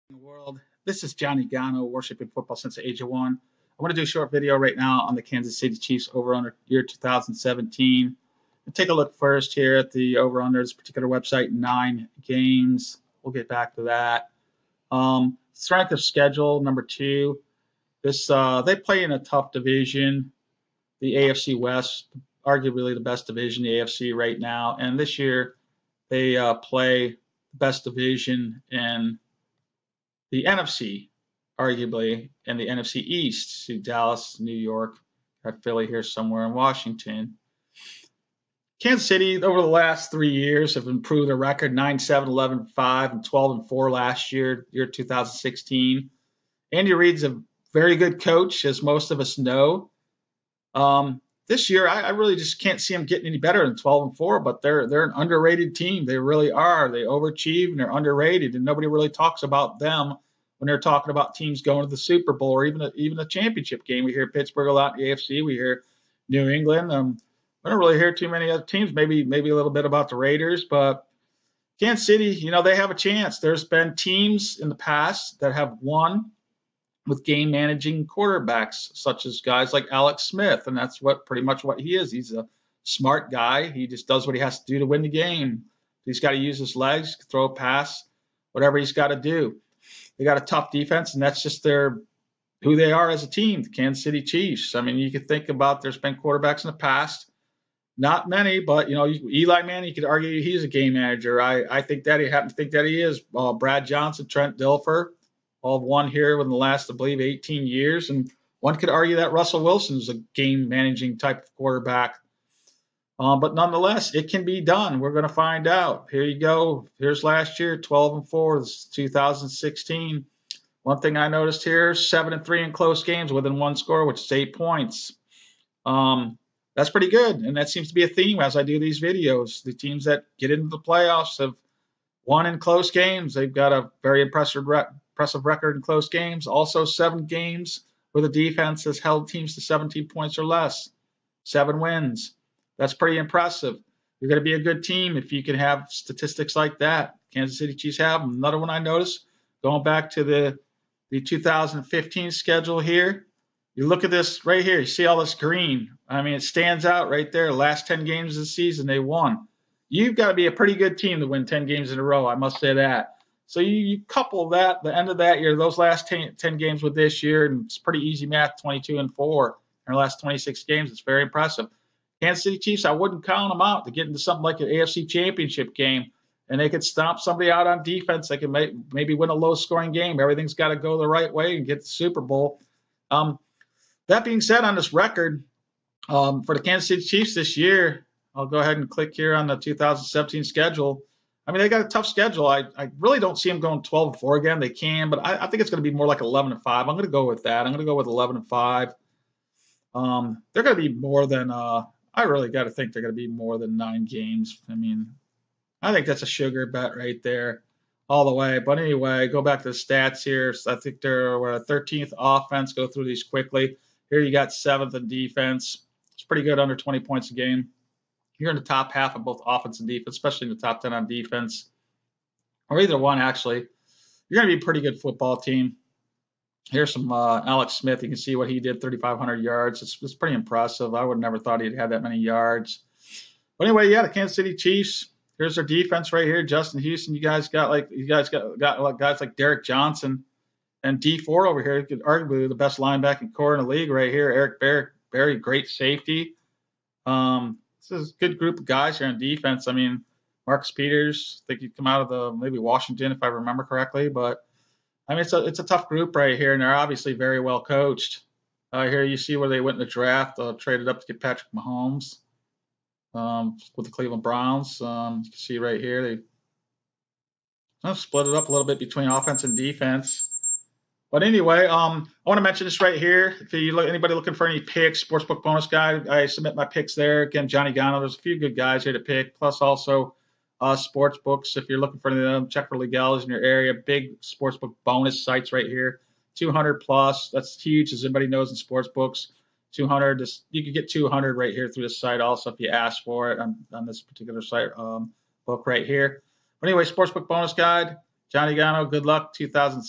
In the world. This is Johnny Gano, worshiping football since the age of one. I want to do a short video right now on the Kansas City Chiefs over-under year 2017. And take a look first here at the over-under this particular website, 9 games. We'll get back to that. Strength of schedule, number 2. They play in a tough division, the AFC West, arguably the best division, the AFC right now. And this year they play the best division in the NFC, arguably, and the NFC East. See Dallas, New York, got Philly here somewhere, in Washington. Kansas City, over the last 3 years, have improved their record 9-7, 11-5, and 12-4 last year, 2016. Andy Reid's a very good coach, as most of us know. This year, I really just can't see them getting any better than 12-4, but they're an underrated team. They really are. They overachieve and they're underrated, and nobody really talks about them when they're talking about teams going to the Super Bowl or even a championship game. We hear Pittsburgh a lot in the AFC. We hear New England. I don't really hear too many other teams. Maybe a little bit about the Raiders, but Kansas City, they have a chance. There's been teams in the past that have won with game managing quarterbacks, such as guys like Alex Smith, and that's pretty much what he is. He's a smart guy. He just does what he has to do to win the game. He's got to use his legs, throw a pass, whatever he's got to do. They got a tough defense, and that's just who they are as a team, the Kansas City Chiefs. I mean, you could think about there's been quarterbacks in the past, not many, but Eli Manning, you could argue he's a game manager. I think that he happen to think that he is. Brad Johnson, Trent Dilfer, all won here within the last, I believe, 18 years. And one could argue that Russell Wilson is a game-managing type of quarterback. But nonetheless, it can be done. We're going to find out. Here you go. Here's last year, 12-4. This is 2016. One thing I noticed here, 7-3 in close games within one score, which is 8 points. That's pretty good, and that seems to be a theme as I do these videos. The teams that get into the playoffs have won in close games. They've got a very impressive record in close games. Also, 7 games where the defense has held teams to 17 points or less. 7 wins. That's pretty impressive. You're going to be a good team if you can have statistics like that. Kansas City Chiefs have them. Another one I noticed, going back to the 2015 schedule here. You look at this right here. You see all this green. I mean, it stands out right there. Last 10 games of the season, they won. You've got to be a pretty good team to win 10 games in a row. I must say that. So you couple that, the end of that year, those last 10 games with this year, and it's pretty easy math, 22-4 in their last 26 games. It's very impressive. Kansas City Chiefs, I wouldn't count them out to get into something like an AFC Championship game, and they could stomp somebody out on defense. They could maybe win a low-scoring game. Everything's got to go the right way and get the Super Bowl. That being said, on this record, for the Kansas City Chiefs this year, I'll go ahead and click here on the 2017 schedule. I mean, they got a tough schedule. I really don't see them going 12-4 again. They can, but I think it's going to be more like 11-5. I'm going to go with that. I'm going to go with 11-5. They're going to be more than I really got to think they're going to be more than 9 games. I mean, I think that's a sugar bet right there all the way. But anyway, go back to the stats here. So I think they're 13th offense. Go through these quickly. Here you got 7th in defense. It's pretty good, under 20 points a game. You're in the top half of both offense and defense, especially in the top 10 on defense, or either one, actually. You're going to be a pretty good football team. Here's some Alex Smith. You can see what he did, 3,500 yards. It's pretty impressive. I would never thought he'd had that many yards. But anyway, yeah, the Kansas City Chiefs. Here's their defense right here. Justin Houston. You guys got guys like Derek Johnson and D4 over here. Arguably the best linebacking core in the league right here. Eric Berry, great safety. This is a good group of guys here on defense. I mean, Marcus Peters, I think he'd come out of maybe Washington if I remember correctly. But I mean, it's a tough group right here, and they're obviously very well coached. Here you see where they went in the draft, traded up to get Patrick Mahomes with the Cleveland Browns. You can see right here they split it up a little bit between offense and defense. But anyway, I want to mention this right here. If anybody looking for any picks, Sportsbook Bonus Guide, I submit my picks there. Again, Johnny Gano. There's a few good guys here to pick, plus also sports books. If you're looking for them, check for legalities in your area. Big sportsbook bonus sites right here, 200 plus. That's huge, as everybody knows in sports books. 200. You can get 200 right here through this site. Also, if you ask for it on this particular site book right here. But anyway, Sportsbook Bonus Guide, Johnny Gano. Good luck, 2000.